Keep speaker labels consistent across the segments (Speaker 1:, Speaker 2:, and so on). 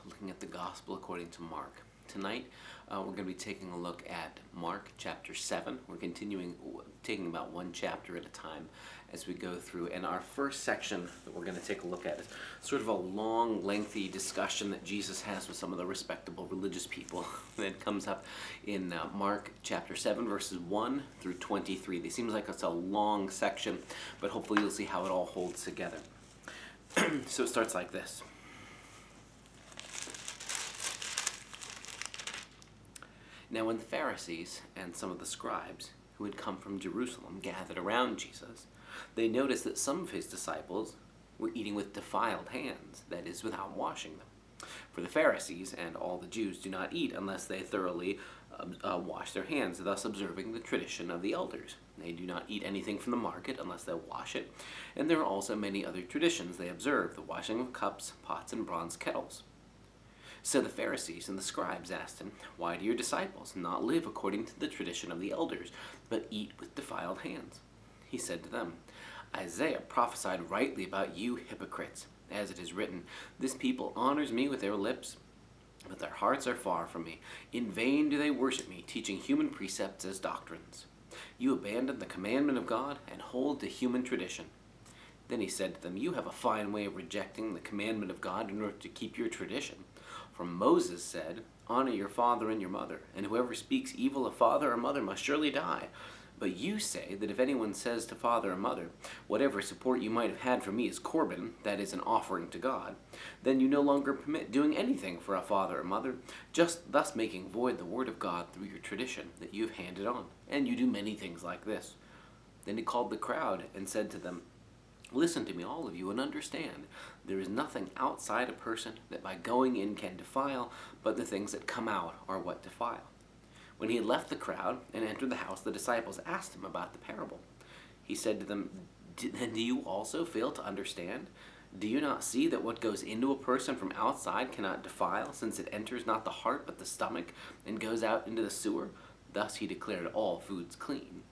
Speaker 1: looking at the Gospel according to Mark. Tonight, we're going to be taking a look at Mark chapter 7. We're continuing taking about one chapter at a time as we go through. And our first section that we're going to take a look at is sort of a long, lengthy discussion that Jesus has with some of the respectable religious people that comes up in Mark chapter 7, verses 1 through 23. It seems like it's a long section, but hopefully you'll see how it all holds together. So it starts like this. Now when the Pharisees and some of the scribes who had come from Jerusalem gathered around Jesus, they noticed that some of his disciples were eating with defiled hands, that is, without washing them. For the Pharisees and all the Jews do not eat unless they thoroughly wash their hands, thus observing the tradition of the elders. They do not eat anything from the market unless they wash it, and there are also many other traditions they observe, the washing of cups, pots, and bronze kettles. So the Pharisees and the scribes asked him, "Why do your disciples not live according to the tradition of the elders, but eat with defiled hands?" He said to them, "Isaiah prophesied rightly about you hypocrites, as it is written, 'This people honors me with their lips, but their hearts are far from me. In vain do they worship me, teaching human precepts as doctrines. You abandon the commandment of God and hold to human tradition.' Then he said to them, 'You have a fine way of rejecting the commandment of God in order to keep your tradition. For Moses said, "Honor your father and your mother, and whoever speaks evil of father or mother must surely die." But you say that if anyone says to father or mother, "Whatever support you might have had from me is Corban, that is an offering to God," then you no longer permit doing anything for a father or mother, just thus making void the word of God through your tradition that you have handed on. And you do many things like this." Then he called the crowd and said to them, "Listen to me, all of you, and understand. There is nothing outside a person that by going in can defile, but the things that come out are what defile." When he had left the crowd and entered the house, the disciples asked him about the parable. He said to them, "Then do you also fail to understand? Do you not see that what goes into a person from outside cannot defile, since it enters not the heart but the stomach, and goes out into the sewer?" Thus he declared all foods clean.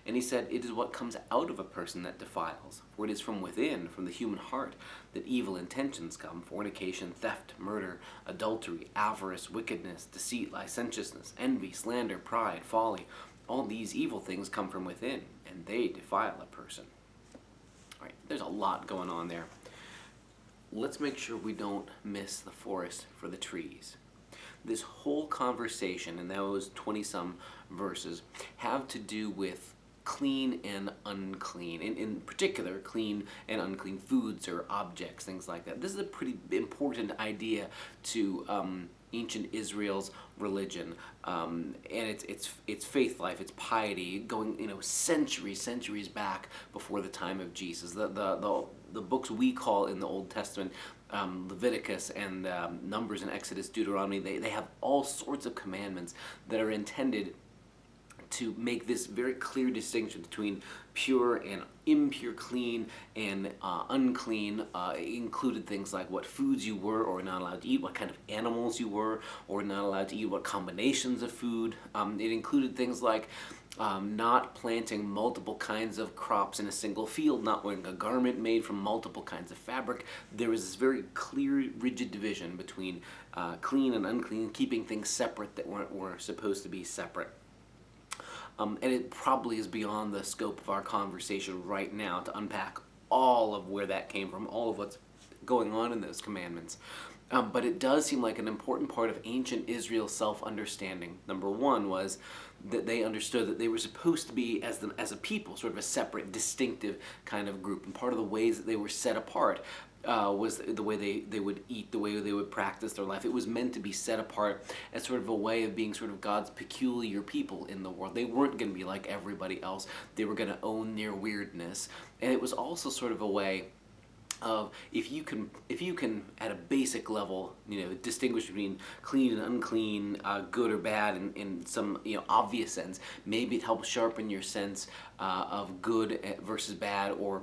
Speaker 1: And he said, "It is what comes out of a person that defiles, for it is from within, from the human heart, that evil intentions come: fornication, theft, murder, adultery, avarice, wickedness, deceit, licentiousness, envy, slander, pride, folly. All these evil things come from within, and they defile a person." All right, there's a lot going on there. Let's make sure we don't miss the forest for the trees. This whole conversation, and those 20-some verses, have to do with clean and unclean, in particular clean and unclean foods or objects, things like that. This is a pretty important idea to ancient Israel's religion, and its faith life, its piety, going centuries back before the time of Jesus. The books we call in the Old Testament, Leviticus and Numbers and Exodus, Deuteronomy, they have all sorts of commandments that are intended to make this very clear distinction between pure and impure, clean and unclean. Included things like what foods you were or not allowed to eat, what kind of animals you were or not allowed to eat, what combinations of food. It included things like not planting multiple kinds of crops in a single field, not wearing a garment made from multiple kinds of fabric. There was this very clear, rigid division between clean and unclean, keeping things separate that were supposed to be separate. And it probably is beyond the scope of our conversation right now to unpack all of where that came from, all of what's going on in those commandments. But it does seem like an important part of ancient Israel's self-understanding. Number one was that they understood that they were supposed to be, as a people, sort of a separate, distinctive kind of group. And part of the ways that they were set apart was the way they would eat, the way they would practice their life. It was meant to be set apart as sort of a way of being sort of God's peculiar people in the world. They weren't going to be like everybody else. They were going to own their weirdness. And it was also sort of a way of, if you can at a basic level, distinguish between clean and unclean, good or bad in some obvious sense, maybe it helps sharpen your sense of good versus bad, or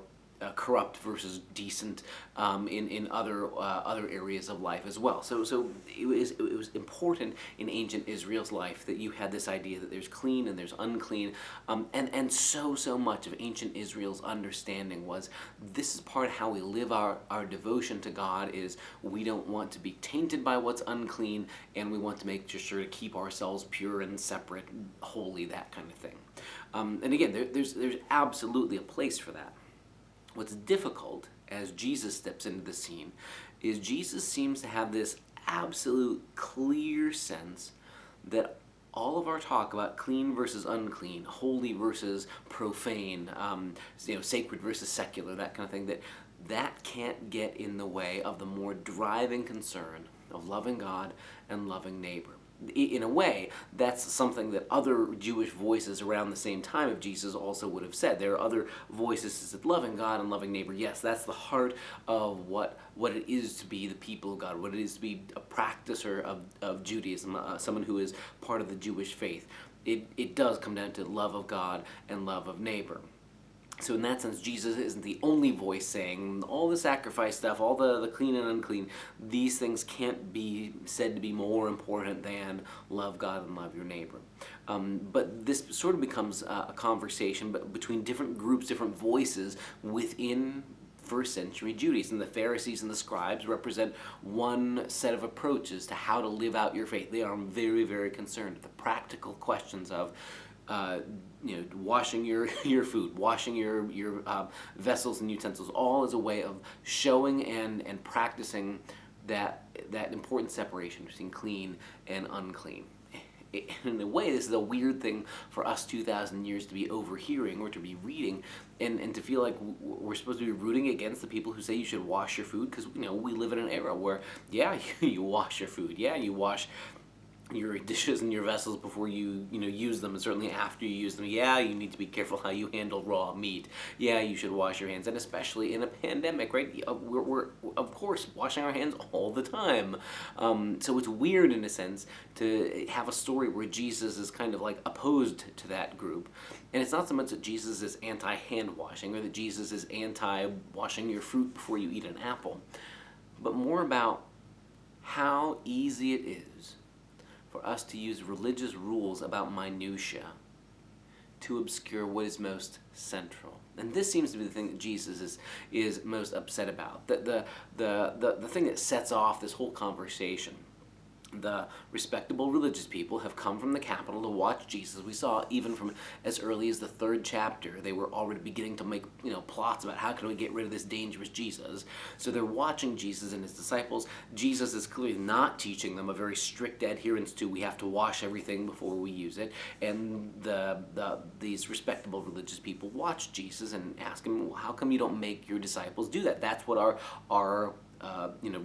Speaker 1: corrupt versus decent in other areas of life as well. So it was important in ancient Israel's life that you had this idea that there's clean and there's unclean, and so much of ancient Israel's understanding was this is part of how we live our devotion to God. Is we don't want to be tainted by what's unclean, and we want to make sure to keep ourselves pure and separate, holy, that kind of thing. And again, there's absolutely a place for that. What's difficult as Jesus steps into the scene is Jesus seems to have this absolute clear sense that all of our talk about clean versus unclean, holy versus profane, sacred versus secular, that kind of thing, that can't get in the way of the more driving concern of loving God and loving neighbor. In a way, that's something that other Jewish voices around the same time of Jesus also would have said. There are other voices that said loving God and loving neighbor. Yes, that's the heart of what it is to be the people of God, what it is to be a practicer of Judaism, someone who is part of the Jewish faith. It does come down to love of God and love of neighbor. So in that sense, Jesus isn't the only voice saying all the sacrifice stuff, all the clean and unclean. These things can't be said to be more important than love God and love your neighbor. But this sort of becomes a conversation between different groups, different voices within first century Judaism. The Pharisees and the scribes represent one set of approaches to how to live out your faith. They are very, very concerned with the practical questions of washing your food, washing your vessels and utensils, all as a way of showing and practicing that important separation between clean and unclean. In a way, this is a weird thing for us 2,000 years to be overhearing or to be reading, and to feel like we're supposed to be rooting against the people who say you should wash your food, because we live in an era where, yeah, you wash your food, yeah, you wash your dishes and your vessels before you use them, and certainly after you use them. Yeah, you need to be careful how you handle raw meat. Yeah, you should wash your hands, and especially in a pandemic, right? We're of course washing our hands all the time. So it's weird in a sense to have a story where Jesus is kind of like opposed to that group. And it's not so much that Jesus is anti-hand washing or that Jesus is anti-washing your fruit before you eat an apple, but more about how easy it is for us to use religious rules about minutia to obscure what is most central. And this seems to be the thing that Jesus is most upset about. The thing that sets off this whole conversation. The respectable religious people have come from the capital to watch Jesus. We saw even from as early as the 3rd chapter, they were already beginning to make plots about how can we get rid of this dangerous Jesus. So they're watching Jesus and his disciples. Jesus is clearly not teaching them a very strict adherence to we have to wash everything before we use it. And these respectable religious people watch Jesus and ask him, well, how come you don't make your disciples do that? That's what our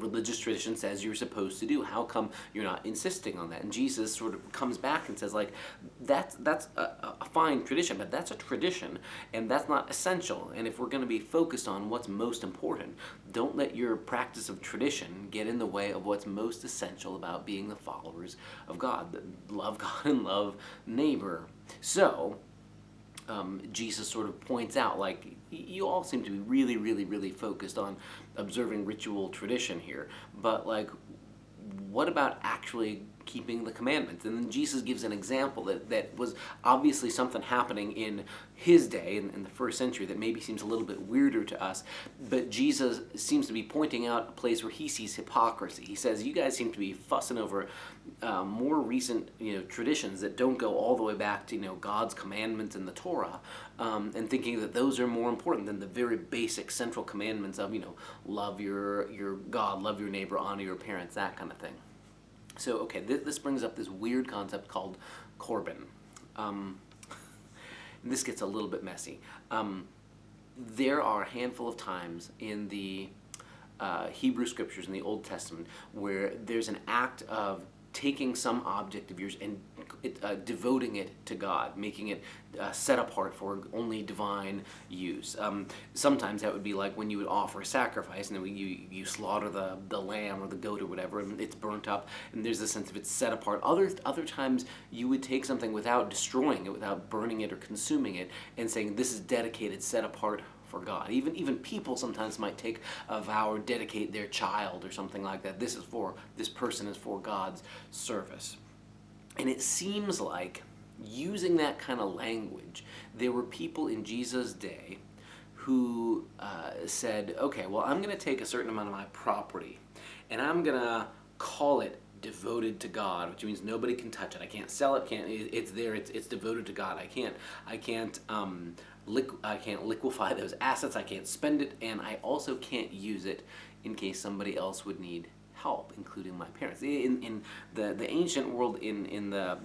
Speaker 1: religious tradition says you're supposed to do. How come you're not insisting on that? And Jesus sort of comes back and says, like, that's a fine tradition, but that's a tradition, and that's not essential. And if we're going to be focused on what's most important, don't let your practice of tradition get in the way of what's most essential about being the followers of God. Love God and love neighbor. So, Jesus sort of points out, like, you all seem to be really, really, really focused on observing ritual tradition here, but, like, what about actually keeping the commandments? And then Jesus gives an example that was obviously something happening in his day, in the first century, that maybe seems a little bit weirder to us, but Jesus seems to be pointing out a place where he sees hypocrisy. He says, you guys seem to be fussing over more recent traditions that don't go all the way back to God's commandments in the Torah, and thinking that those are more important than the very basic central commandments of love your God, love your neighbor, honor your parents, that kind of thing. So, okay, this brings up this weird concept called Corban. This gets a little bit messy. There are a handful of times in the Hebrew scriptures in the Old Testament where there's an act of taking some object of yours and devoting it to God, making it set apart for only divine use. Sometimes that would be like when you would offer a sacrifice, and then you slaughter the lamb or the goat or whatever, and it's burnt up, and there's a sense of it's set apart. Other times you would take something without destroying it, without burning it or consuming it, and saying this is dedicated, set apart for God. Even people sometimes might take a vow or dedicate their child or something like that. This person is for God's service. And it seems like using that kind of language, there were people in Jesus' day who said, okay, well, I'm going to take a certain amount of my property and I'm going to call it devoted to God, which means nobody can touch it. I can't sell it. It's there. It's devoted to God. I can't liquefy those assets. I can't spend it, and I also can't use it in case somebody else would need help, including my parents. In the ancient world, in the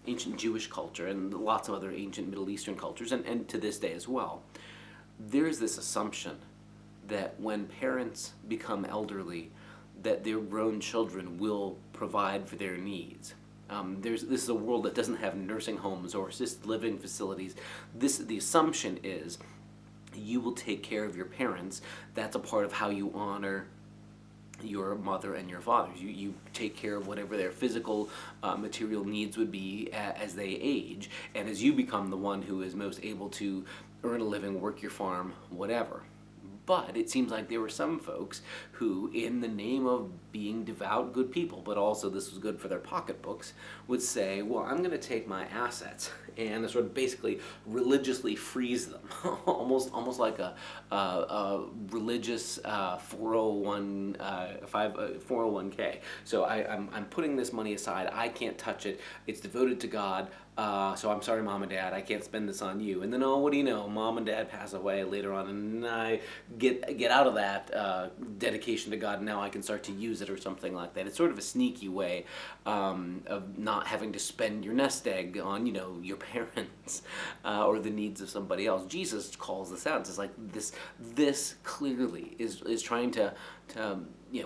Speaker 1: ancient Jewish culture, and lots of other ancient Middle Eastern cultures, and to this day as well, there's this assumption that when parents become elderly, that their grown children will provide for their needs. This is a world that doesn't have nursing homes or assisted living facilities. The assumption is you will take care of your parents. That's a part of how you honor your mother and your father. You take care of whatever their physical, material needs would be as they age, and as you become the one who is most able to earn a living, work your farm, whatever. But it seems like there were some folks who, in the name of being devout good people, but also this was good for their pocketbooks, would say, well, I'm going to take my assets and sort of basically religiously freeze them, almost like a religious 401k. So I'm putting this money aside. I can't touch it. It's devoted to God. So I'm sorry, Mom and Dad, I can't spend this on you. And then, oh, what do you know? Mom and Dad pass away later on, and I get out of that dedication to God, and now I can start to use it or something like that. It's sort of a sneaky way of not having to spend your nest egg on, your parents or the needs of somebody else. Jesus calls this out. It's like this clearly is trying to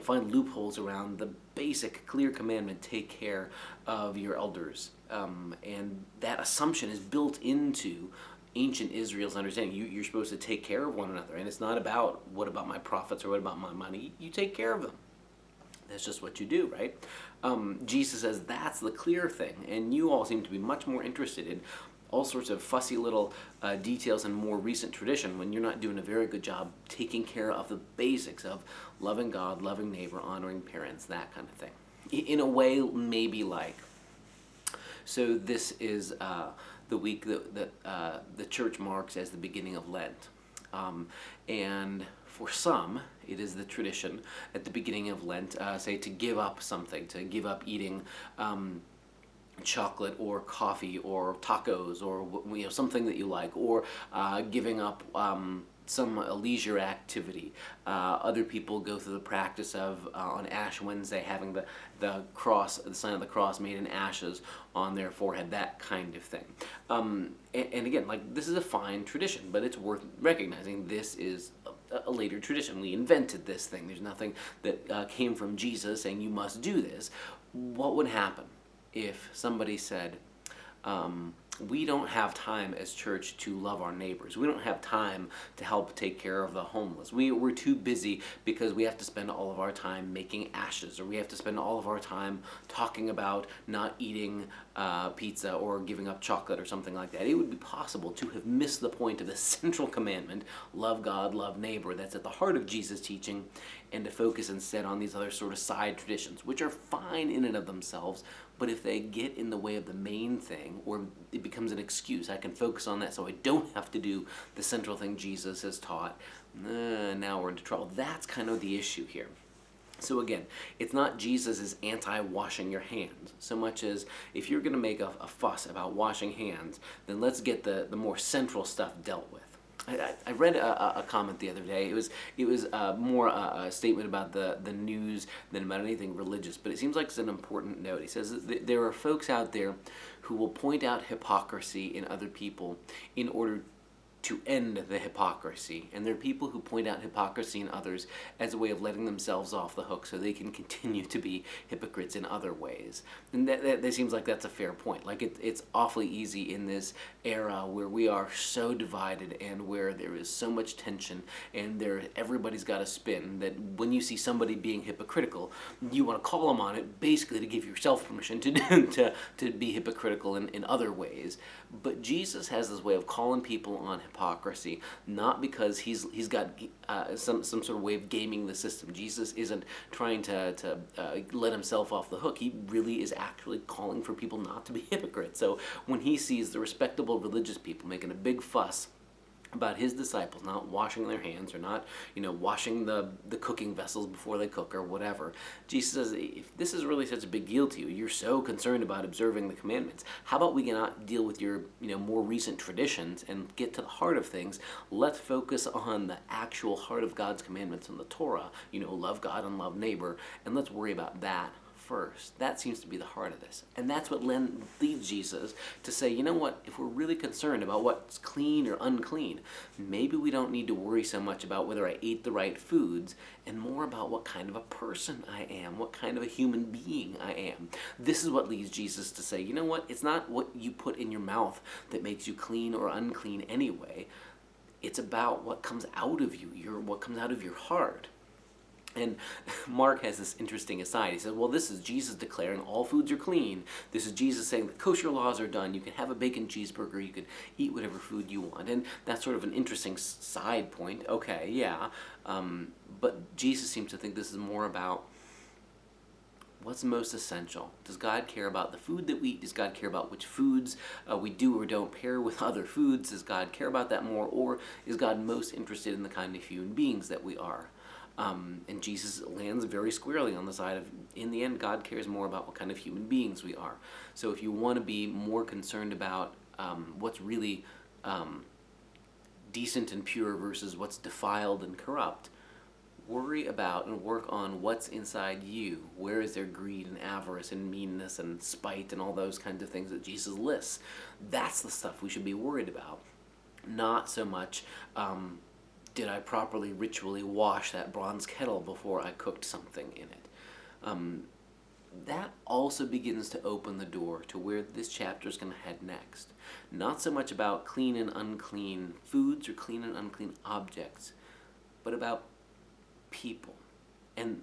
Speaker 1: find loopholes around the basic, clear commandment: take care of your elders. And that assumption is built into ancient Israel's understanding. You're supposed to take care of one another, and it's not about what about my profits or what about my money. You take care of them. That's just what you do, right? Jesus says that's the clear thing, and you all seem to be much more interested in all sorts of fussy little details and more recent tradition when you're not doing a very good job taking care of the basics of loving God, loving neighbor, honoring parents, that kind of thing. In a way, maybe like, so this is the week that the church marks as the beginning of Lent. And for some, it is the tradition at the beginning of Lent, say, to give up something, to give up eating chocolate or coffee or tacos or something that you like, or giving up some leisure activity. Other people go through the practice of on Ash Wednesday having the cross, the sign of the cross made in ashes on their forehead, that kind of thing. And again, like, this is a fine tradition, but it's worth recognizing this is a later tradition. We invented this thing. There's nothing that came from Jesus saying you must do this. What would happen if somebody said, we don't have time as church to love our neighbors. We don't have time to help take care of the homeless. We're too busy because we have to spend all of our time making ashes, or we have to spend all of our time talking about not eating pizza or giving up chocolate or something like that. It would be possible to have missed the point of the central commandment, love God, love neighbor, that's at the heart of Jesus' teaching, and to focus instead on these other sort of side traditions, which are fine in and of themselves, but if they get in the way of the main thing, or it becomes an excuse, I can focus on that so I don't have to do the central thing Jesus has taught, now we're into trouble. That's kind of the issue here. So again, it's not Jesus is anti-washing your hands so much as if you're going to make a fuss about washing hands, then let's get the more central stuff dealt with. I read a comment the other day. It was more a statement about the news than about anything religious, but it seems like it's an important note. He says that there are folks out there who will point out hypocrisy in other people in order to end the hypocrisy, and there are people who point out hypocrisy in others as a way of letting themselves off the hook so they can continue to be hypocrites in other ways. And that seems like that's a fair point. Like it's awfully easy in this era where we are so divided and where there is so much tension and everybody's got a spin, that when you see somebody being hypocritical, you want to call them on it, basically to give yourself permission to be hypocritical in other ways. But Jesus has this way of calling people on hypocrisy, not because he's got some sort of way of gaming the system. Jesus isn't trying to let himself off the hook. He really is actually calling for people not to be hypocrites. So when he sees the respectable religious people making a big fuss about his disciples not washing their hands or not, washing the cooking vessels before they cook or whatever, Jesus says, if this is really such a big deal to you, you're so concerned about observing the commandments, how about we not deal with your more recent traditions and get to the heart of things? Let's focus on the actual heart of God's commandments in the Torah, love God and love neighbor, and let's worry about that first. That seems to be the heart of this. And that's what leads Jesus to say, you know what, if we're really concerned about what's clean or unclean, maybe we don't need to worry so much about whether I ate the right foods and more about what kind of a person I am, what kind of a human being I am. This is what leads Jesus to say, you know what, it's not what you put in your mouth that makes you clean or unclean anyway. It's about what comes out of you, what comes out of your heart. And Mark has this interesting aside. He says, well, this is Jesus declaring all foods are clean. This is Jesus saying the kosher laws are done. You can have a bacon cheeseburger. You can eat whatever food you want. And that's sort of an interesting side point. Okay, yeah. But Jesus seems to think this is more about what's most essential. Does God care about the food that we eat? Does God care about which foods we do or don't pair with other foods? Does God care about that more? Or is God most interested in the kind of human beings that we are? And Jesus lands very squarely on the side of, in the end, God cares more about what kind of human beings we are. So if you want to be more concerned about what's really decent and pure versus what's defiled and corrupt, worry about and work on what's inside you. Where is there greed and avarice and meanness and spite and all those kinds of things that Jesus lists? That's the stuff we should be worried about. Not so much did I properly ritually wash that bronze kettle before I cooked something in it? That also begins to open the door to where this chapter is going to head next. Not so much about clean and unclean foods or clean and unclean objects, but about people. And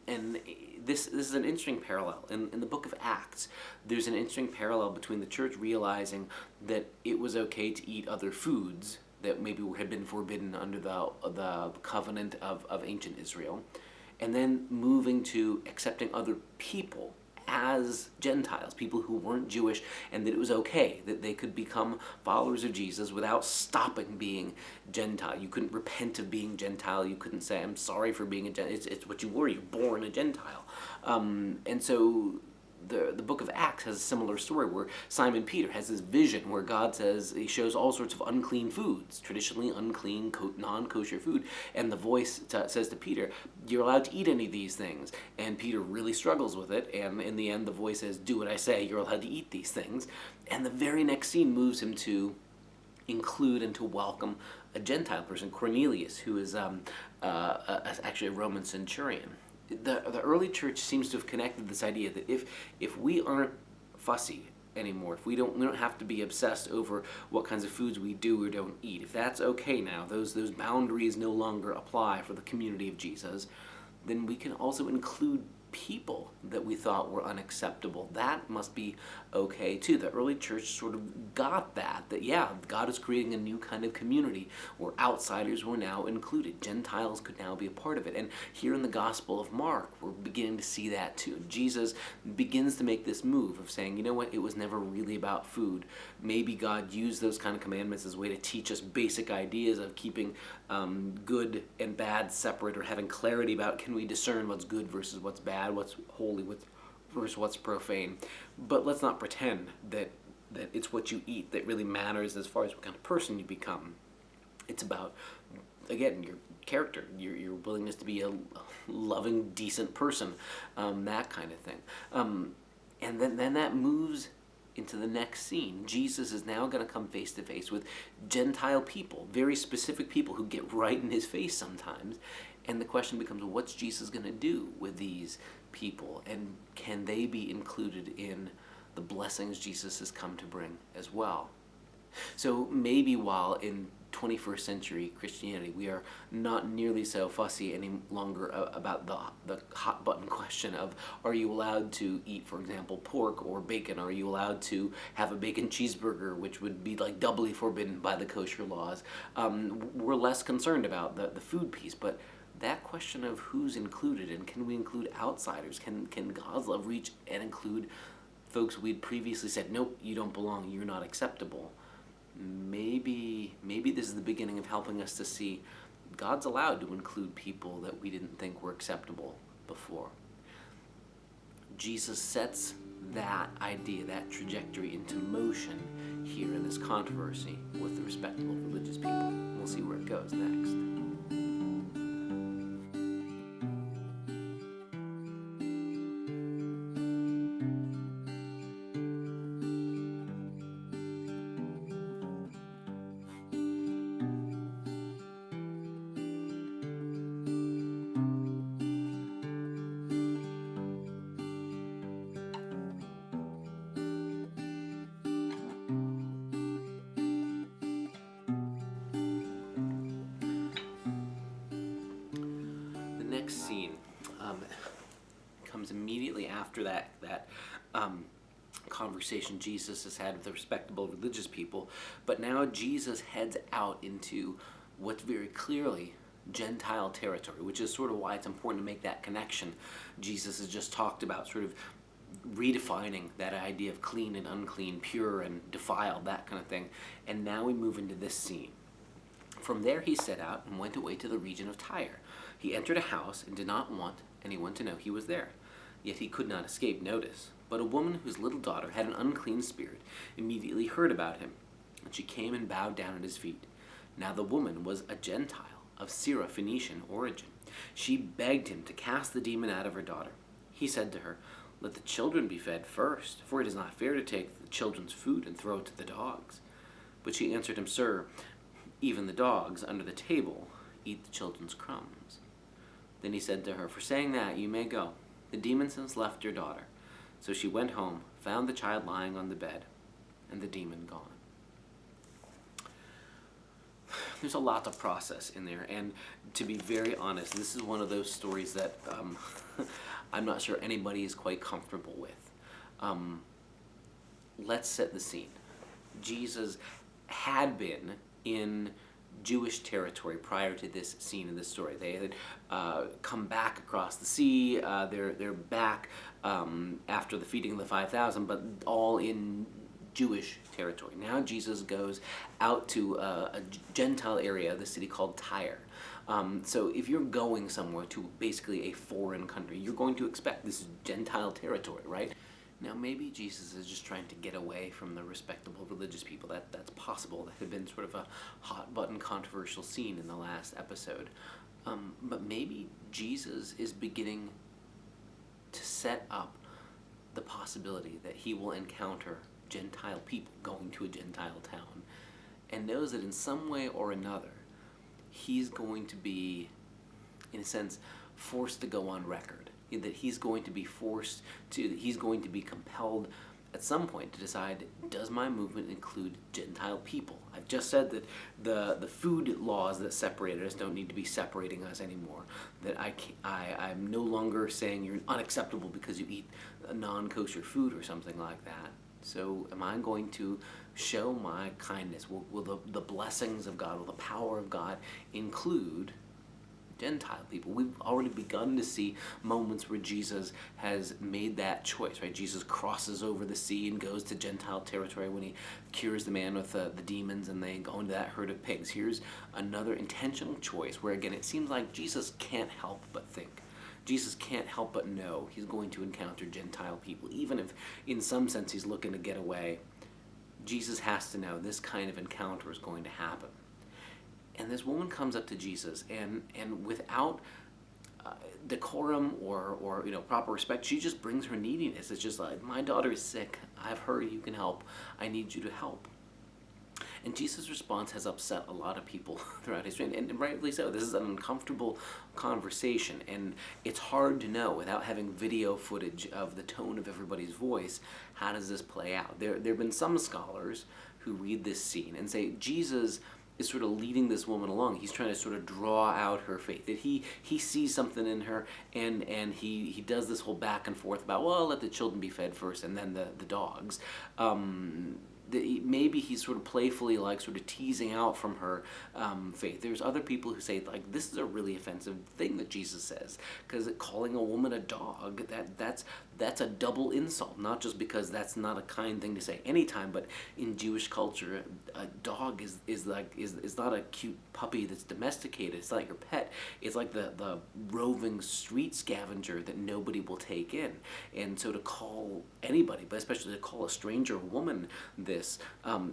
Speaker 1: this is an interesting parallel. In the book of Acts, there's an interesting parallel between the church realizing that it was okay to eat other foods that maybe had been forbidden under the covenant of ancient Israel, and then moving to accepting other people as Gentiles, people who weren't Jewish, and that it was okay, that they could become followers of Jesus without stopping being Gentile. You couldn't repent of being Gentile. You couldn't say, I'm sorry for being a Gentile. It's what you were. You're born a Gentile. And so the book of Acts has a similar story where Simon Peter has this vision where God says, he shows all sorts of unclean foods, traditionally unclean, non-kosher food, and the voice says to Peter, you're allowed to eat any of these things. And Peter really struggles with it, and in the end the voice says, do what I say, you're allowed to eat these things. And the very next scene moves him to include and to welcome a Gentile person, Cornelius, who is actually a Roman centurion. The early church seems to have connected this idea that if we aren't fussy anymore, if we don't have to be obsessed over what kinds of foods we do or don't eat, if that's okay now, those boundaries no longer apply for the community of Jesus, then we can also include people that we thought were unacceptable. That must be okay too. The early church sort of got that yeah, God is creating a new kind of community where outsiders were now included. Gentiles could now be a part of it. And here in the Gospel of Mark, we're beginning to see that too. Jesus begins to make this move of saying, you know what, it was never really about food. Maybe God used those kind of commandments as a way to teach us basic ideas of keeping good and bad separate, or having clarity about, can we discern what's good versus what's bad, what's holy versus what's profane. But let's not pretend that it's what you eat that really matters as far as what kind of person you become. It's about, again, your character, your willingness to be a loving, decent person, that kind of thing. And then that moves into the next scene. Jesus is now going to come face to face with Gentile people, very specific people who get right in his face sometimes. And the question becomes, what's Jesus going to do with these people? And can they be included in the blessings Jesus has come to bring as well? So maybe while in 21st century Christianity, we are not nearly so fussy any longer about the hot button question of, are you allowed to eat, for example, pork or bacon? Are you allowed to have a bacon cheeseburger, which would be like doubly forbidden by the kosher laws? We're less concerned about the food piece, but that question of who's included, and can we include outsiders? Can God's love reach and include folks we'd previously said, nope, you don't belong, you're not acceptable? Maybe this is the beginning of helping us to see God's allowed to include people that we didn't think were acceptable before. Jesus sets that idea, that trajectory into motion here in this controversy with the respectable religious people. We'll see where it goes next. Scene comes immediately after that conversation Jesus has had with the respectable religious people, but now Jesus heads out into what's very clearly Gentile territory, which is sort of why it's important to make that connection. Jesus has just talked about sort of redefining that idea of clean and unclean, pure and defiled, that kind of thing, and now we move into this scene. From there he set out and went away to the region of Tyre. He entered a house and did not want anyone to know he was there. Yet he could not escape notice. But a woman whose little daughter had an unclean spirit immediately heard about him, and she came and bowed down at his feet. Now the woman was a Gentile of Syro-Phoenician origin. She begged him to cast the demon out of her daughter. He said to her, "Let the children be fed first, for it is not fair to take the children's food and throw it to the dogs." But she answered him, "Sir, even the dogs under the table eat the children's crumbs." Then he said to her, "For saying that, you may go. The demon has left your daughter." So she went home, found the child lying on the bed, and the demon gone. There's a lot to process in there, and to be very honest, this is one of those stories that I'm not sure anybody is quite comfortable with. Let's set the scene. Jesus had been in Jewish territory prior to this scene in this story. They had come back across the sea. They're back after the feeding of the 5,000, but all in Jewish territory. Now Jesus goes out to a Gentile area, the city called Tyre. So if you're going somewhere to basically a foreign country, you're going to expect this is Gentile territory, right? Now maybe Jesus is just trying to get away from the respectable religious people. That's possible. That had been sort of a hot button controversial scene in the last episode. But maybe Jesus is beginning to set up the possibility that he will encounter Gentile people going to a Gentile town, and knows that in some way or another he's going to be, in a sense, forced to go on record. That he's going to be he's going to be compelled at some point to decide, does my movement include Gentile people? I've just said that the food laws that separated us don't need to be separating us anymore. That I'm no longer saying you're unacceptable because you eat a non-kosher food or something like that. So am I going to show my kindness? Will the blessings of God, will the power of God include Gentile people? We've already begun to see moments where Jesus has made that choice, right? Jesus crosses over the sea and goes to Gentile territory when he cures the man with the demons and they go into that herd of pigs. Here's another intentional choice where, again, it seems like Jesus can't help but think. Jesus can't help but know he's going to encounter Gentile people. Even if in some sense he's looking to get away, Jesus has to know this kind of encounter is going to happen. And this woman comes up to Jesus, and without decorum or proper respect, she just brings her neediness. It's just like, my daughter is sick. I've heard you can help. I need you to help. And Jesus' response has upset a lot of people throughout history, and rightly so. This is an uncomfortable conversation, and it's hard to know without having video footage of the tone of everybody's voice, how does this play out? There have been some scholars who read this scene and say Jesus is sort of leading this woman along. He's trying to sort of draw out her faith. That he sees something in her, and he does this whole back and forth about, well, let the children be fed first and then the dogs. Maybe he's sort of playfully like sort of teasing out from her faith. There's other people who say like this is a really offensive thing that Jesus says, because calling a woman a dog, that's a double insult. Not just because that's not a kind thing to say anytime, but in Jewish culture, a dog is not a cute puppy that's domesticated. It's not your pet. It's like the roving street scavenger that nobody will take in. And so to call anybody, but especially to call a stranger woman this,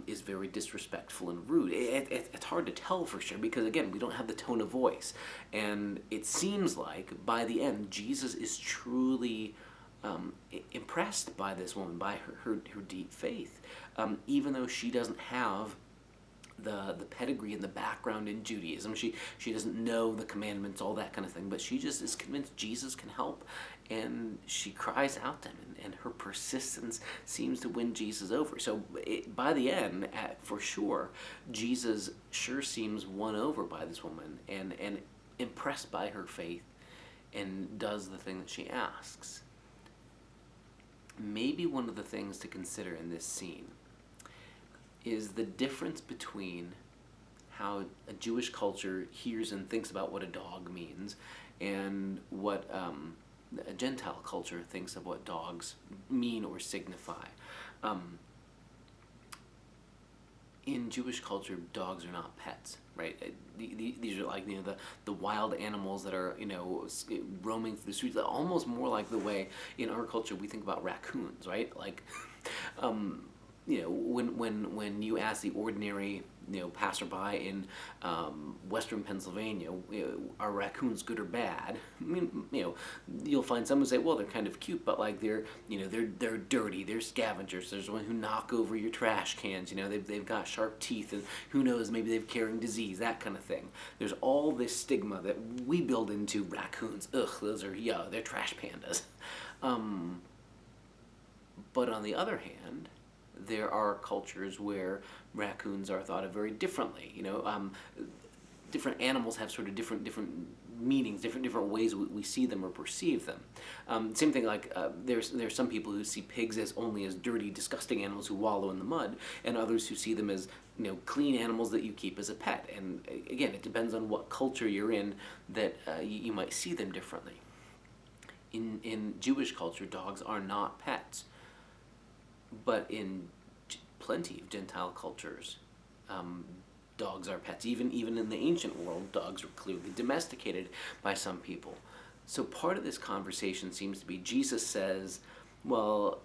Speaker 1: is very disrespectful and rude. It's hard to tell for sure because, again, we don't have the tone of voice. And it seems like, by the end, Jesus is truly impressed by this woman, by her deep faith. Even though she doesn't have the pedigree and the background in Judaism. She doesn't know the commandments, all that kind of thing, but she just is convinced Jesus can help, and she cries out to him, and her persistence seems to win Jesus over. So by the end, for sure, Jesus sure seems won over by this woman and impressed by her faith and does the thing that she asks. Maybe one of the things to consider in this scene is the difference between how a Jewish culture hears and thinks about what a dog means and what a Gentile culture thinks of what dogs mean or signify. In Jewish culture, dogs are not pets, right? These are like, the wild animals that are, roaming through the streets, almost more like the way in our culture we think about raccoons, right? Like, when you ask the ordinary, passerby in Western Pennsylvania, are raccoons good or bad? I mean, you'll find some who say, well, they're kind of cute, but like they're dirty, they're scavengers. There's one who knock over your trash cans. They've got sharp teeth, and who knows, maybe they're carrying disease, that kind of thing. There's all this stigma that we build into raccoons. Ugh, they're trash pandas. But on the other hand, there are cultures where raccoons are thought of very differently. Different animals have sort of different meanings, different ways we see them or perceive them. Same thing, like there's some people who see pigs as only as dirty, disgusting animals who wallow in the mud, and others who see them as clean animals that you keep as a pet. And again, it depends on what culture you're in that you might see them differently. In Jewish culture, dogs are not pets. But in plenty of Gentile cultures, dogs are pets. Even in the ancient world, dogs were clearly domesticated by some people. So part of this conversation seems to be Jesus says, well,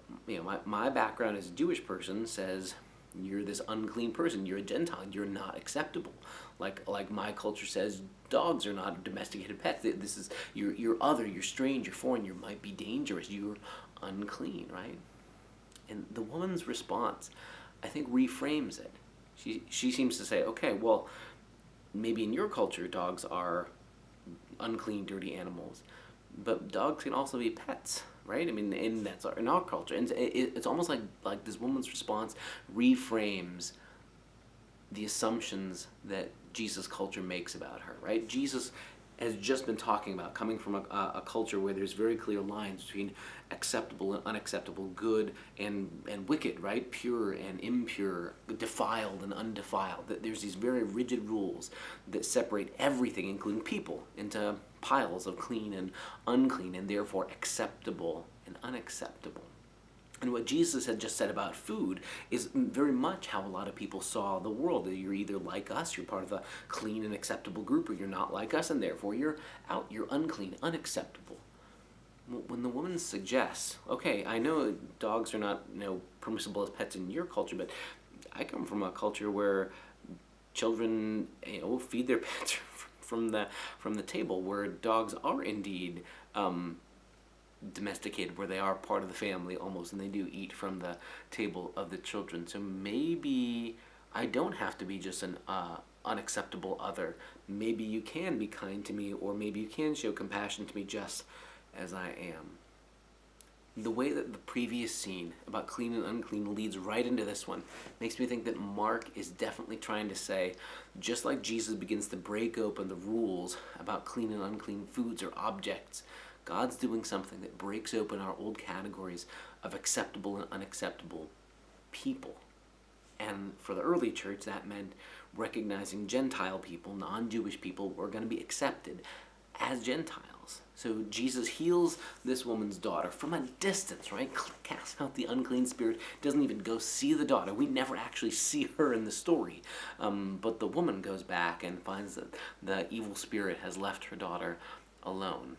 Speaker 1: my background as a Jewish person says you're this unclean person, you're a Gentile, you're not acceptable. Like my culture says dogs are not domesticated pets. This is you're other, you're strange, you're foreign, you might be dangerous, you're unclean, right? And the woman's response, I think, reframes it. She seems to say, okay, well, maybe in your culture dogs are unclean, dirty animals, but dogs can also be pets, right? I mean, and that's in our culture. And it's almost like this woman's response reframes the assumptions that Jesus' culture makes about her, right? Jesus has just been talking about coming from a culture where there's very clear lines between acceptable and unacceptable, good and wicked, right? Pure and impure, defiled and undefiled. That there's these very rigid rules that separate everything, including people, into piles of clean and unclean, and therefore acceptable and unacceptable. And what Jesus had just said about food is very much how a lot of people saw the world. That you're either like us, you're part of the clean and acceptable group, or you're not like us, and therefore you're out, you're unclean, unacceptable. When the woman suggests, okay, I know dogs are not permissible as pets in your culture, but I come from a culture where children feed their pets from the table, where dogs are indeed domesticated, where they are part of the family almost, and they do eat from the table of the children. So maybe I don't have to be just an unacceptable other. Maybe you can be kind to me, or maybe you can show compassion to me just as I am. The way that the previous scene about clean and unclean leads right into this one makes me think that Mark is definitely trying to say, just like Jesus begins to break open the rules about clean and unclean foods or objects, God's doing something that breaks open our old categories of acceptable and unacceptable people. And for the early church, that meant recognizing Gentile people, non-Jewish people, were going to be accepted as Gentiles. So Jesus heals this woman's daughter from a distance, right? Casts out the unclean spirit, doesn't even go see the daughter. We never actually see her in the story. But the woman goes back and finds that the evil spirit has left her daughter alone.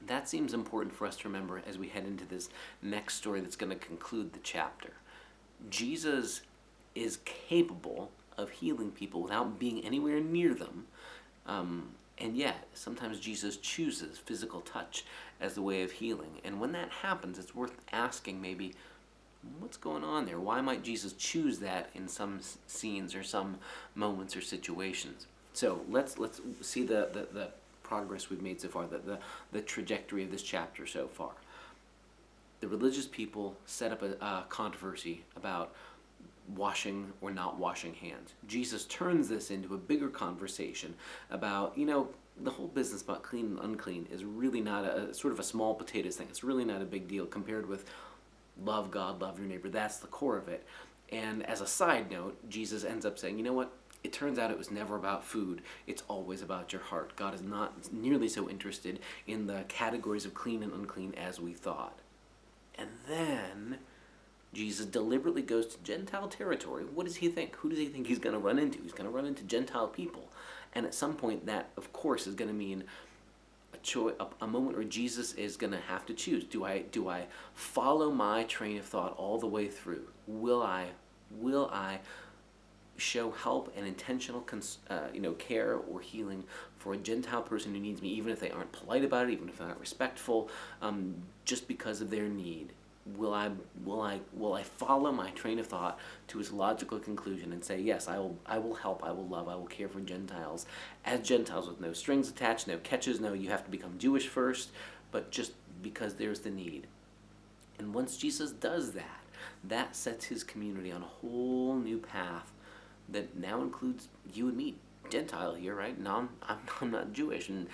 Speaker 1: That seems important for us to remember as we head into this next story that's going to conclude the chapter. Jesus is capable of healing people without being anywhere near them. And yet, sometimes Jesus chooses physical touch as the way of healing. And when that happens, it's worth asking maybe, what's going on there? Why might Jesus choose that in some scenes or some moments or situations? So let's see the progress we've made so far, the trajectory of this chapter so far. The religious people set up a controversy about washing or not washing hands. Jesus turns this into a bigger conversation about, the whole business about clean and unclean is really not a sort of a small potatoes thing. It's really not a big deal compared with love God, love your neighbor. That's the core of it. And as a side note, Jesus ends up saying, you know what? It turns out it was never about food. It's always about your heart. God is not nearly so interested in the categories of clean and unclean as we thought. And then Jesus deliberately goes to Gentile territory. What does he think? Who does he think he's going to run into? He's going to run into Gentile people. And at some point, that, of course, is going to mean a moment where Jesus is going to have to choose. Do I follow my train of thought all the way through? Will I show help and intentional care or healing for a Gentile person who needs me, even if they aren't polite about it, even if they're not respectful, just because of their need? Will I follow my train of thought to its logical conclusion and say, yes, I will help, I will love, I will care for Gentiles as Gentiles with no strings attached, no catches, no you have to become Jewish first, but just because there's the need. And once Jesus does that, that sets his community on a whole new path that now includes you and me, Gentile here, right? No, I'm not Jewish, and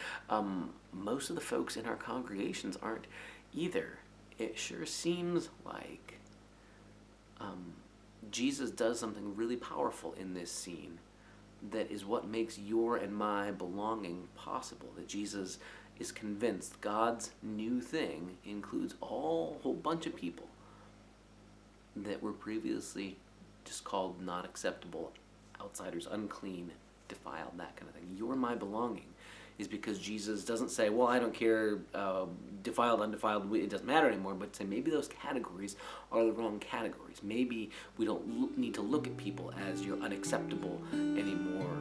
Speaker 1: most of the folks in our congregations aren't either. It sure seems like Jesus does something really powerful in this scene that is what makes your and my belonging possible, that Jesus is convinced God's new thing includes a whole bunch of people that were previously just called not acceptable, outsiders, unclean, defiled, that kind of thing. You're my belonging is because Jesus doesn't say, well, I don't care, defiled, undefiled, it doesn't matter anymore, but say maybe those categories are the wrong categories. Maybe we don't need to look at people as you're unacceptable anymore,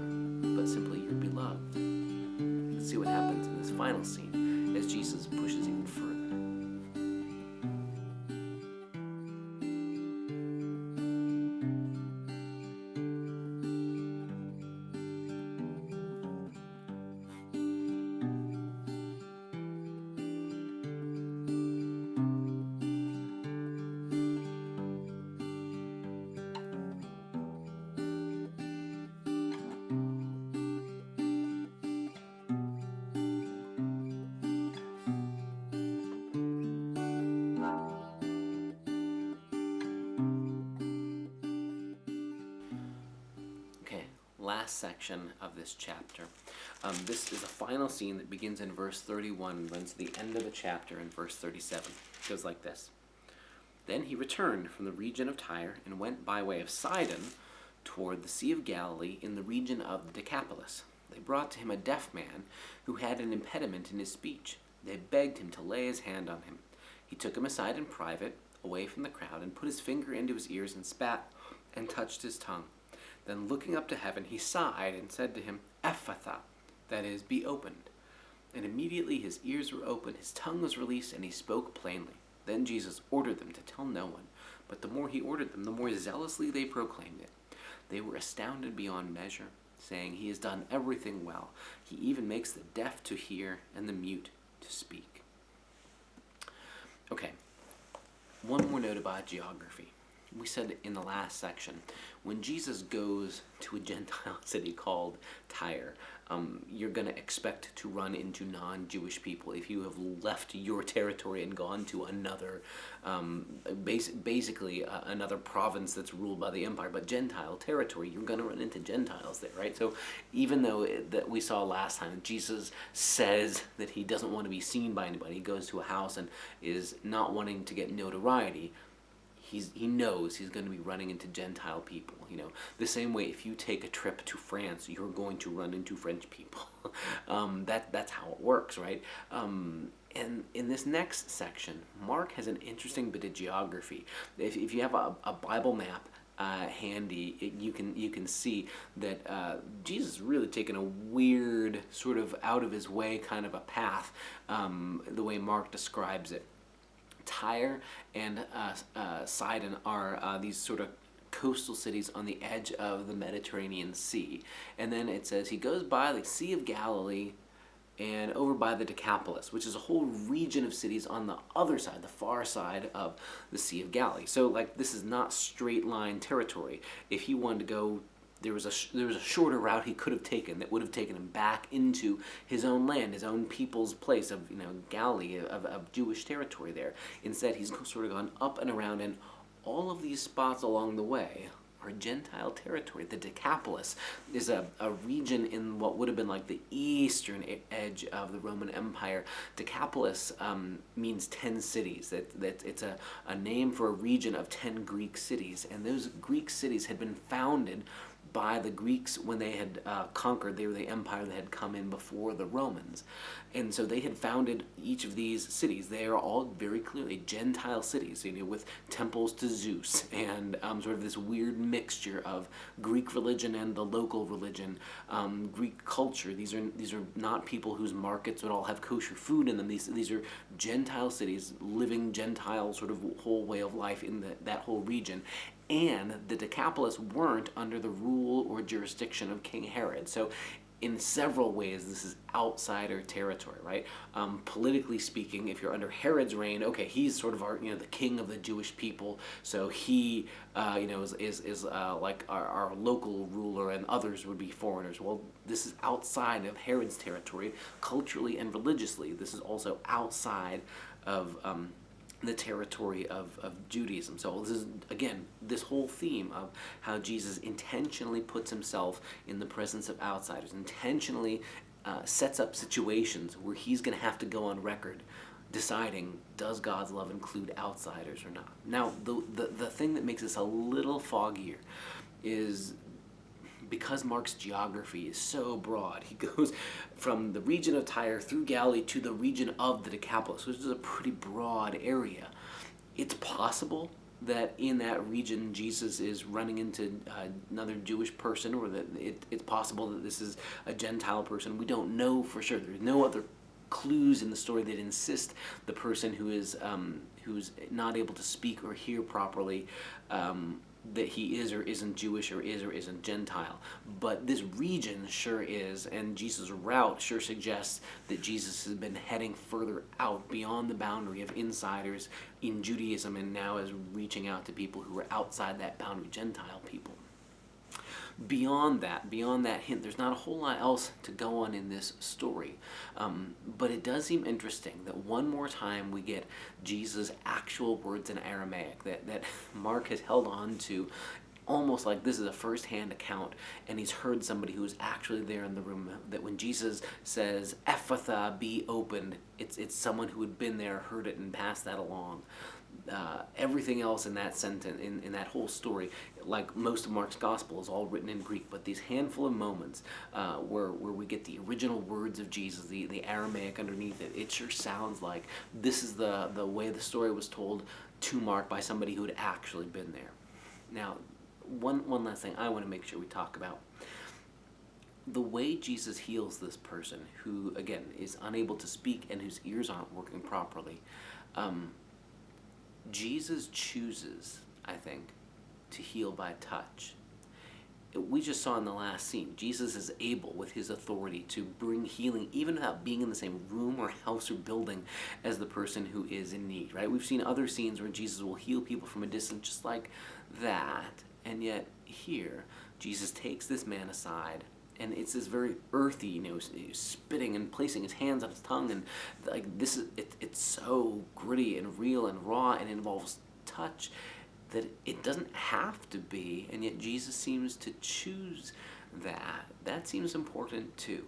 Speaker 1: but simply you're beloved. Let's see what happens in this final scene as Jesus pushes even further. Last section of this chapter. This is a final scene that begins in verse 31 and runs to the end of the chapter in verse 37. It goes like this. Then he returned from the region of Tyre and went by way of Sidon toward the Sea of Galilee in the region of the Decapolis. They brought to him a deaf man who had an impediment in his speech. They begged him to lay his hand on him. He took him aside in private, away from the crowd, and put his finger into his ears and spat and touched his tongue. Then looking up to heaven, he sighed and said to him, Ephphatha, that is, be opened. And immediately his ears were opened, his tongue was released, and he spoke plainly. Then Jesus ordered them to tell no one. But the more he ordered them, the more zealously they proclaimed it. They were astounded beyond measure, saying, he has done everything well. He even makes the deaf to hear and the mute to speak. Okay, one more note about geography. We said in the last section, when Jesus goes to a Gentile city called Tyre, you're going to expect to run into non-Jewish people. If you have left your territory and gone to another, basically another province that's ruled by the empire, but Gentile territory, you're going to run into Gentiles there, right? So even though that we saw last time, Jesus says that he doesn't want to be seen by anybody, he goes to a house and is not wanting to get notoriety. He knows he's going to be running into Gentile people. The same way if you take a trip to France, you're going to run into French people. That's how it works, right? And in this next section, Mark has an interesting bit of geography. If you have a Bible map handy, you can see that Jesus is really taking a weird, sort of out of his way kind of a path, the way Mark describes it. Tyre and Sidon are these sort of coastal cities on the edge of the Mediterranean Sea. And then it says he goes by the Sea of Galilee and over by the Decapolis, which is a whole region of cities on the other side, the far side of the Sea of Galilee. So this is not straight line territory. If he wanted to go, there was a shorter route he could have taken that would have taken him back into his own land, his own people's place of Galilee, of Jewish territory there. Instead, he's sort of gone up and around, and all of these spots along the way are Gentile territory. The Decapolis is a region in what would have been like the eastern edge of the Roman Empire. Decapolis means 10 cities. It's a name for a region of 10 Greek cities, and those Greek cities had been founded by the Greeks when they had conquered. They were the empire that had come in before the Romans. And so they had founded each of these cities. They are all very clearly Gentile cities, with temples to Zeus and sort of this weird mixture of Greek religion and the local religion, Greek culture. These are not people whose markets would all have kosher food in them. These are Gentile cities, living Gentile sort of whole way of life in that whole region. And the Decapolis weren't under the rule or jurisdiction of King Herod. So in several ways, this is outsider territory, right? Politically speaking, if you're under Herod's reign, okay, he's sort of the king of the Jewish people, so he, is like our local ruler, and others would be foreigners. Well, this is outside of Herod's territory, culturally and religiously. This is also outside of the territory of Judaism. So this is, again, this whole theme of how Jesus intentionally puts himself in the presence of outsiders, intentionally sets up situations where he's going to have to go on record deciding, does God's love include outsiders or not? Now, the thing that makes this a little foggier is because Mark's geography is so broad. He goes from the region of Tyre through Galilee to the region of the Decapolis, which is a pretty broad area. It's possible that in that region Jesus is running into another Jewish person, or that it's possible that this is a Gentile person. We don't know for sure. There's no other clues in the story that insist the person who is who's not able to speak or hear properly that he is or isn't Jewish, or is or isn't Gentile. But this region sure is, and Jesus' route sure suggests that Jesus has been heading further out beyond the boundary of insiders in Judaism, and now is reaching out to people who are outside that boundary, Gentile people. Beyond that hint, there's not a whole lot else to go on in this story. But it does seem interesting that one more time we get Jesus' actual words in Aramaic that Mark has held on to, almost like this is a first-hand account, and he's heard somebody who was actually there in the room, that when Jesus says, "Ephphatha, be opened," it's someone who had been there, heard it, and passed that along. Everything else in that sentence, in that whole story, like most of Mark's gospel, is all written in Greek, but these handful of moments where we get the original words of Jesus, the Aramaic underneath it, it sure sounds like this is the way the story was told to Mark by somebody who had actually been there. Now, one last thing I want to make sure we talk about. The way Jesus heals this person who, again, is unable to speak and whose ears aren't working properly, Jesus chooses, I think, to heal by touch. we just saw in the last scene, Jesus is able, with his authority, to bring healing even without being in the same room or house or building as the person who is in need, right? We've seen other scenes where Jesus will heal people from a distance just like that. And yet here, Jesus takes this man aside, and it's this very earthy, spitting and placing his hands on his tongue, and like this is it's so gritty and real and raw, and involves touch that it doesn't have to be, and yet Jesus seems to choose that. That seems important too.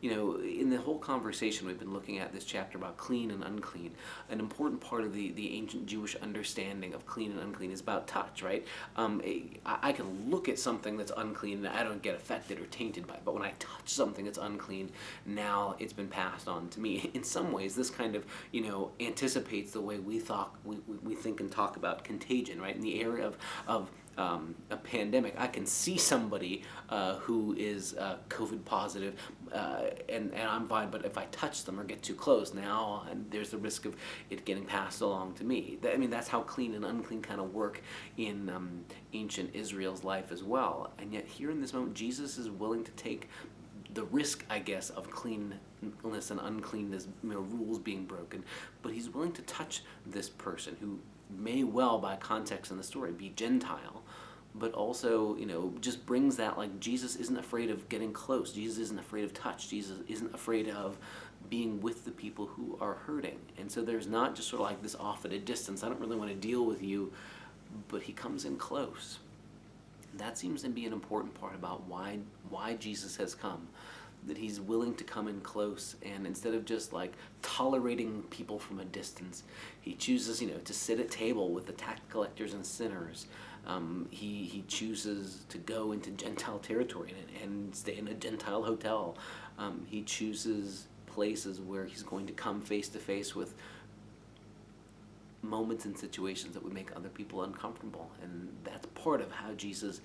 Speaker 1: In the whole conversation we've been looking at this chapter about clean and unclean, an important part of the ancient Jewish understanding of clean and unclean is about touch, right? I can look at something that's unclean and I don't get affected or tainted by it, but when I touch something that's unclean, now it's been passed on to me. In some ways, this kind of, anticipates the way we think and talk about contagion, right? In the area of a pandemic, I can see somebody who is COVID positive, and I'm fine, but if I touch them or get too close now, and there's the risk of it getting passed along to me. That's how clean and unclean kind of work in ancient Israel's life as well. And yet here in this moment, Jesus is willing to take the risk, I guess, of cleanness and uncleanness, rules being broken, but he's willing to touch this person who may well, by context in the story, be Gentile, but also, just brings that, like, Jesus isn't afraid of getting close. Jesus isn't afraid of touch. Jesus isn't afraid of being with the people who are hurting. And so there's not just sort of like this off at a distance, I don't really want to deal with you, but he comes in close. That seems to be an important part about why Jesus has come, that he's willing to come in close, and instead of just like tolerating people from a distance, he chooses, to sit at table with the tax collectors and sinners. He chooses to go into Gentile territory and stay in a Gentile hotel. He chooses places where he's going to come face to face with moments and situations that would make other people uncomfortable, and that's part of how Jesus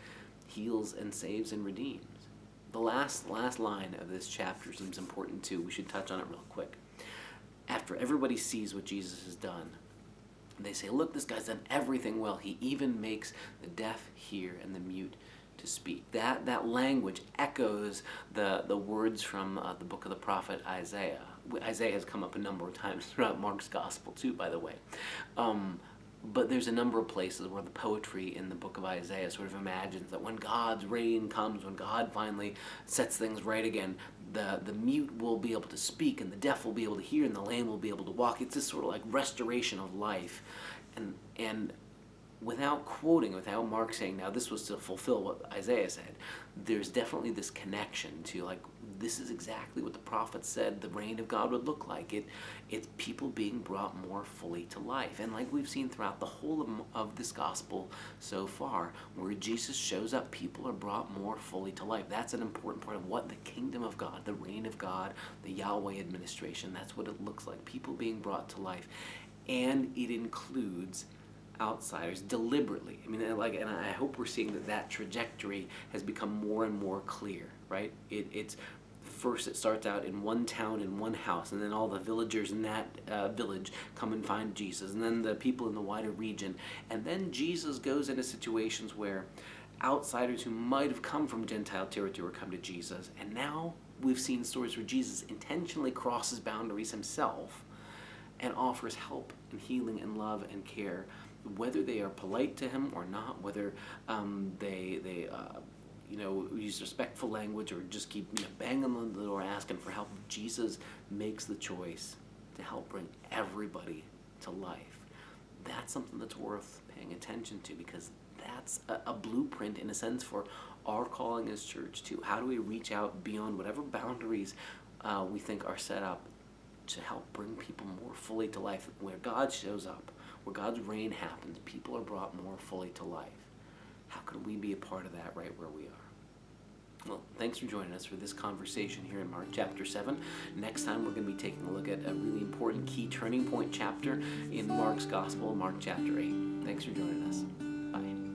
Speaker 1: heals and saves and redeems. The last line of this chapter seems important too. We should touch on it real quick. After everybody sees what Jesus has done, they say, look, this guy's done everything well. He even makes the deaf hear and the mute to speak. That language echoes the words from the book of the prophet Isaiah. Isaiah has come up a number of times throughout Mark's gospel too, by the way. But there's a number of places where the poetry in the book of Isaiah sort of imagines that when God's reign comes, when God finally sets things right again, the mute will be able to speak, and the deaf will be able to hear, and the lame will be able to walk. It's this sort of like restoration of life. And without Mark saying, now this was to fulfill what Isaiah said, there's definitely this connection to, like, this is exactly what the prophet said the reign of God would look like. It's people being brought more fully to life. And like we've seen throughout the whole of this gospel so far, where Jesus shows up, people are brought more fully to life. That's an important part of what the kingdom of God, the reign of God, the Yahweh administration, that's what it looks like. People being brought to life. And it includes outsiders deliberately. And I hope we're seeing that trajectory has become more and more clear, right? It's first it starts out in one town, in one house, and then all the villagers in that village come and find Jesus, and then the people in the wider region. And then Jesus goes into situations where outsiders who might have come from Gentile territory come to Jesus. And now we've seen stories where Jesus intentionally crosses boundaries himself and offers help and healing and love and care, whether they are polite to him or not, whether they use respectful language or just keep banging on the door asking for help. Jesus makes the choice to help bring everybody to life. That's something that's worth paying attention to, because that's a blueprint, in a sense, for our calling as church too. How do we reach out beyond whatever boundaries we think are set up to help bring people more fully to life? Where God shows up, where God's reign happens, people are brought more fully to life. How can we be a part of that right where we are? Well, thanks for joining us for this conversation here in Mark chapter 7. Next time we're going to be taking a look at a really important key turning point chapter in Mark's Gospel, Mark chapter 8. Thanks for joining us. Bye.